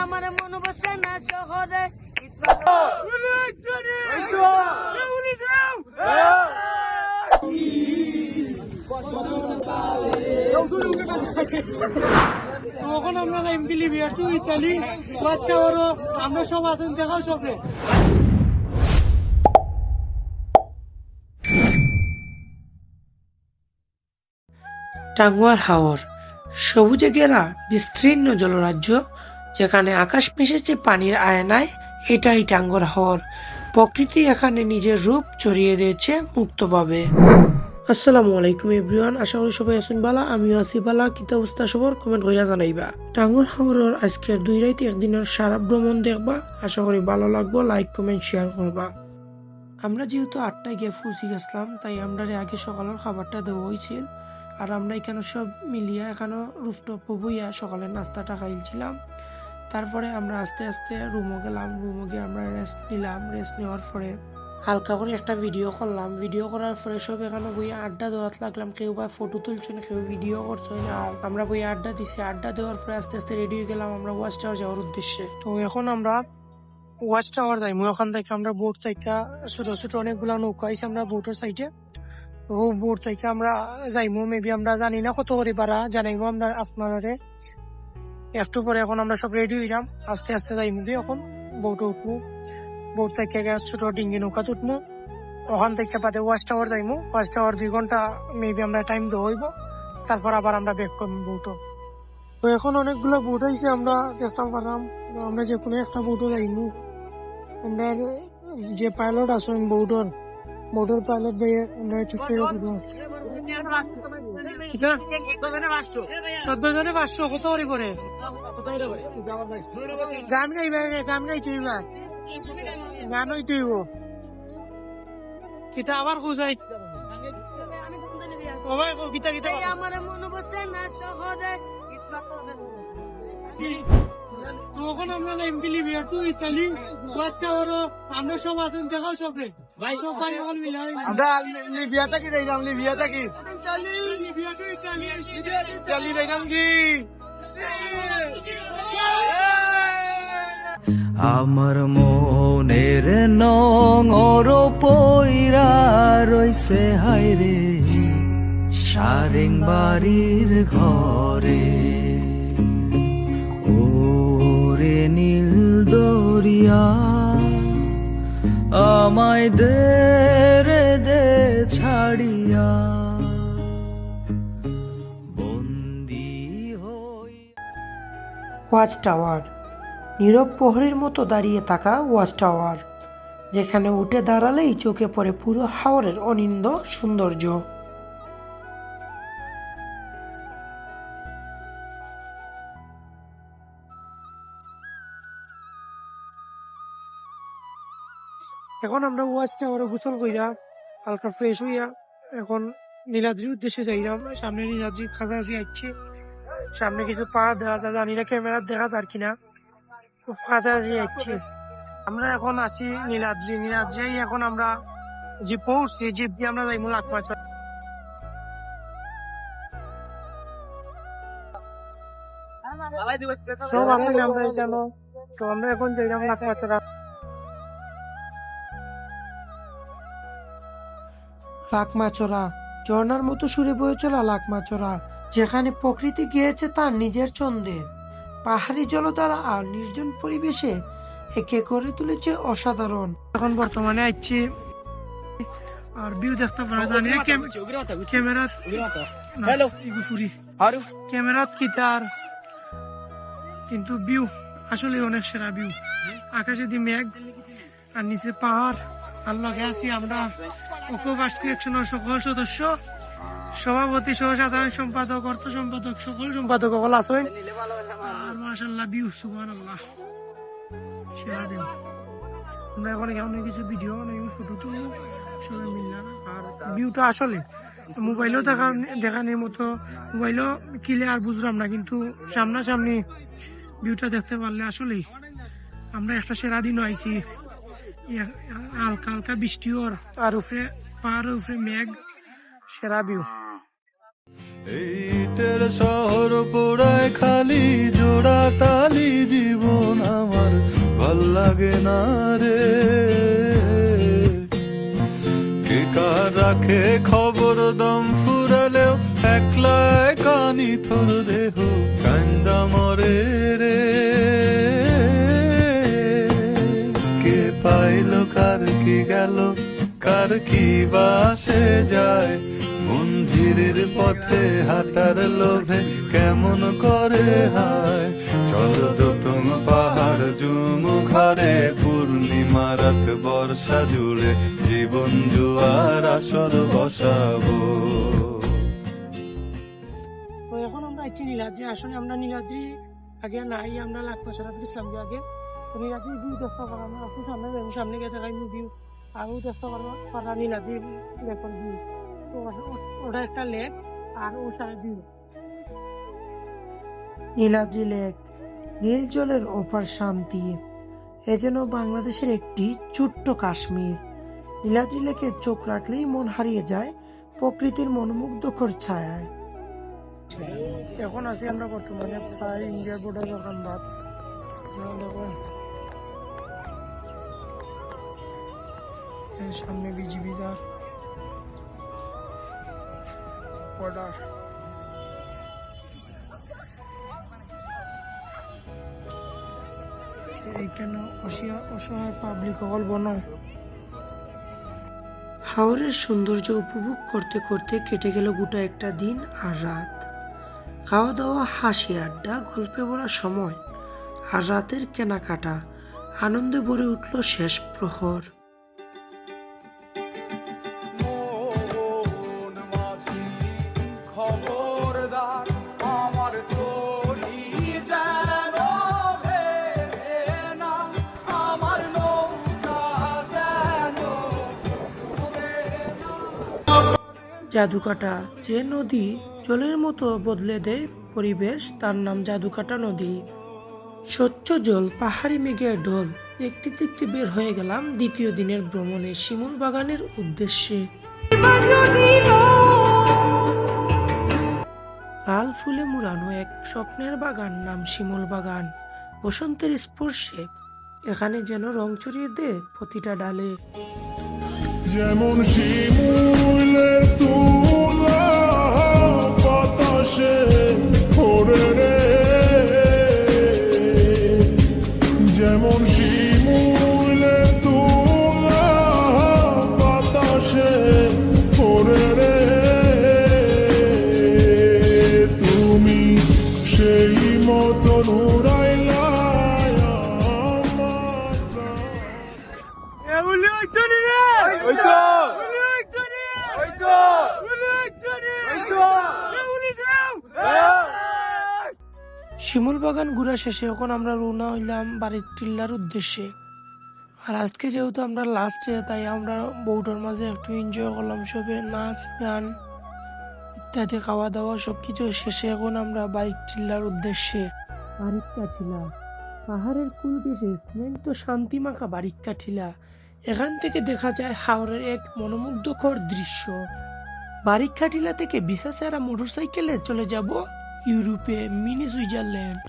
আমার মন বসে না শহরে তখন আমরা এমপিলি বিয়ার টু ইতালি ফার্স্ট আওয়ারও আমরা সব আছেন দেখাও সবে টাঙ্গুয়ার হাওর সবুজে ঘেরা বিস্তীর্ণ জলরাজ্য যেখানে আকাশ মিশেছে পানির আয়নায়। এটাই টাঙ্গুয়ার হাওর। প্রকৃতি এখানে নিজের রূপ ছড়িয়ে দিয়েছে মুক্তভাবে। আসসালামু আলাইকুম এভরিওয়ান, আশা করি সবাই আছেন বালা। আমিও আছি বালা। কিতা অবস্থা সবার কমেন্ট কইরা জানাইবা। টাঙ্গুয়ার হাওরের আজকের 2 রাতে একদিনের সারা ভ্রমণ দেখবা। আশা করি ভালো লাগবো। লাইক কমেন্ট শেয়ার করবা। আমরা যেহেতু 8টায় গিয়ে পৌঁছে গেছিলাম, তাই আমরা আগে সকালের খাবারটা দেওয়া হয়েছিল। আর আমরা এখানে সব মিলিয়ে এখানে রুফটপ বইয়া সকালের নাস্তাটা খাইছিলাম। তারপরে আমরা আস্তে আস্তে রুমও গেলাম। রুমও গিয়ে আমরা রেস্ট নিলাম। রেস্ট নেওয়ার পরে হালকা করে একটা ভিডিও করলাম। ভিডিও করার পরে সব এখানে বইয়ে আড্ডা দেওয়াত লাগলাম। কেউ বা ফটো তুলছেন, কেউ ভিডিও করছেন। আর আমরা বইয়ে আড্ডা দিছি। আড্ডা দেওয়ার পরে আস্তে আস্তে রেডি হয়ে গেলাম আমরা ওয়াচ টাওয়ার যাওয়ার উদ্দেশ্যে। তো এখন আমরা ওয়াচ টাওয়ার যাইমু। ওখান থেকে আমরা বোট থেকে ছোট ছোট অনেকগুলো নৌকা আইসি আমরা বোটের সাইডে। ও বোট থেকে আমরা যাইমু। মেবি আমরা জানি না কত করে পারা, জানাইমু আমরা আপনারে একটু পরে। এখন আমরা সব রেডি হইলাম, আস্তে আস্তে যাইমু দিয়ে এখন বোটে উঠবো। বোট থেকে ছোট ডিঙ্গি নৌকা উঠবো। ওখান থেকে বাদে ওয়াচ টাওয়ার যাইমু। ওয়াচ টাওয়ার 2 ঘন্টা মেবি আমরা টাইম দেওয়া হইব। তারপর আবার আমরা ব্যাক করবো বোটও। তো এখন অনেকগুলো বোট আইসি, আমরা দেখতে পারলাম। আমরা যে কোনো একটা বোটও যাইমু। আমরা যে পাইলট আছেন বোটের পাইলট ভাই আমরা ঠিক করে দিব। 14 500 কত করে পরে গান গাইবে? গান গাইতে হইবা, গান হইতে হইব। কিতা আবার খুঁজাই সবাই গীতা গীতা। আমার মন বসে না শহরে তখন আমরা এমপিলি বিয়ার টু ইতালি ফার্স্ট আওয়ারও আমরা সব আছেন দেখাও সবে ভাই। সব ভাই সকল মিলাই আমরা লিবিয়াটা কি দেখলাম। লিবিয়াটা কি বিয়ার টু ইতালি ইতালি দেখলাম কি আমার মনের নঙর পইরা রইছে হাইরে সারেং বাড়ির ঘরে। ওরে নীল দরিয়া আমায় দে রে দে ছাড়িয়া বন্দি হই। ওয়াচ টাওয়ার নীরব প্রহরীর মতো দাঁড়িয়ে থাকা ওয়াচ টাওয়ার, যেখানে উঠে দাঁড়ালেই চোখে পড়ে পুরো হাওরের অনিন্দ সৌন্দর্য। এখন আমরা ওয়াচ টাওয়ারে গোসল কইরা হালকা ফ্রেশ হইয়া এখন নীলাদ্রির উদ্দেশ্যে যাইলাম। সামনে নীলাদ্রি কাছাকাছি আসছে। সামনে কিছু পাহাড় দেখা যায়, জানি না ক্যামেরা দেখা যার কিনা। খুব কাছাকাছি আসছে। আমরা এখন আছি নীলাদ্রি। নীলাদ্রি এখন আমরা যে পৌঁছছি, জিপ দিয়ে আমরা যাইমু লাকমাচড়া। সব আসলে আমরা এখানে। তো আমরা এখন যাইলাম লাকমাচড়া। লাকমাচড়া ঝর্ণার মতো সুরে বয়ে চলা লাকমাচড়া, যেখানে প্রকৃতি গিয়েছে তার নিজের ছন্দে। পাহাড়ি জলধারা আর নির্জন পরিবেশে একে করে তুলেছে অসাধারণ। এখন বর্তমানে আসছি আর ভিউ দেখতে পারা জানি না ক্যামেরা ক্যামেরা কি তার, কিন্তু ভিউ আসলে অনেক সেরা ভিউ। আকাশে দি মেঘ আর নিচে পাহাড়। আর লগে আছি আমরা অকুপাস ক্রিয়েশনের সকল সদস্য, সভাপতি সহ সাধারণ সম্পাদক, অর্থ সম্পাদক, সকল সম্পাদক সকল আছেন। আর মাশাআল্লাহ ভিউ সুবহানাল্লাহ সেরা ভিউ। আমরা এখন এখানে কিছু ভিডিও অনেক ফটো তুলবো সবাই মিললাম। আর ভিউটা আসলে মোবাইলেও দেখানোর মতো, মোবাইলেও ক্লিয়ার বুঝলাম না, কিন্তু সামনাসামনি ভিউটা দেখতে পারলে আসলেই আমরা একটা সেরা দিন আইছি। হালকা হালকা বৃষ্টিও আর উপরে পাহাড়ের উপরে মেঘ, সেরা ভিউ। এইটের শহর পোড়ায় খালি জোড়া তালি জীবন আমার ভাল লাগে না রে কে কার রাখে খবর দম ফুরালেও একলা কানি থর দেহ কান্দা মরে রে কে পাইল কার কি গেল কার কি বাসে যায় মঞ্জিরের পথে হাঁটার লোভে কেমন করে হায় চলো দোতম পাহাড় জুম ঘরে পূর্ণিমা রাত বর্ষা জুড়ে জীবন জুয়ার আসর বসাবো। তো এখন আমরা আছি নীলাদ্রি। আসলে আমরা নীলাদ্রি আগে নাই, আমরা লাকমাছড়া গেছিলাম যে আগে। তো নীলাদ্রি ভিউ দেখতে পারো, আমরা এখন সামনে গিয়ে দেখাই ভিউ আরও দেখতে পারবো পারা নীলাদ্রি লেকের ভিউ। তো ওটা একটা লেক আর ও সারা ভিউ। নীলাদ্রি লেক, নীল জলের ওপার শান্তি, এ যেন বাংলাদেশের একটি ছোট্ট কাশ্মীর। নীলাদ্রি লেকে চোখ রাখলেই মন হারিয়ে যায় প্রকৃতির মনোমুগ্ধকর ছায়ায়। এখন আছি আমরা বর্তমানে প্রায় ইন্ডিয়ার বর্ডার যখন বাদ দেখুন সামনে বিজিবি যার বর্ডার। এইখানে অসহায় পাবলিক হল বন। হাওরের সৌন্দর্য উপভোগ করতে করতে কেটে গেল গোটা একটা দিন আর রাত। খাওয়া দাওয়া, হাসি আড্ডা, গল্পে ভরা সময় আর রাতের কেনাকাটা, আনন্দে ভরে উঠল শেষ প্রহর। জাদুকাটা, যে নদী জলের মতো বদলে দেয় পরিবেশ, তার নাম জাদুকাটা নদী। স্বচ্ছ জল, পাহাড়ি মেঘের ঢল, দেখতে দেখতে বের হয়ে গেলাম দ্বিতীয় দিনের ভ্রমণে শিমুল বাগানের উদ্দেশ্যে। লাল ফুলে মুড়ানো এক স্বপ্নের বাগান, নাম শিমুল বাগান। বসন্তের স্পর্শে এখানে যেন রং ছড়িয়ে দেয় প্রতিটা ডালে। যেমন শিমুলের তুলা বাতাসে ওড়ে রে, যেমন শিমুলের তুলা বাতাসে ওড়ে রে, তুমি সেই মতন উড়াইলা আমার শিমুল বাগান ঘুরা শেষে এখন আমরা রওনা হইলাম বাড়ির টিল্লার উদ্দেশ্যে। আর আজকে যেহেতু আমরা লাস্টে, তাই আমরা বউটার মাঝে একটু এনজয় করলাম সবে, নাচ গান ইত্যাদি, খাওয়া দাওয়া সবকিছু শেষে এখন আমরা বাইক টিল্লার উদ্দেশ্যে। বারিক্কা টিলা, পাহাড়ের কুল দেশে সিমেন্ট শান্তি মাখা বারিক্কা টিলা। এখান থেকে দেখা যায় হাওরের এক মনোমুগ্ধকর দৃশ্য। বারিক্কা টিলা থেকে ভিসা ছাড়া মোটরসাইকেলে চলে যাব ইউরোপে, মিনি সুইজারল্যান্ড।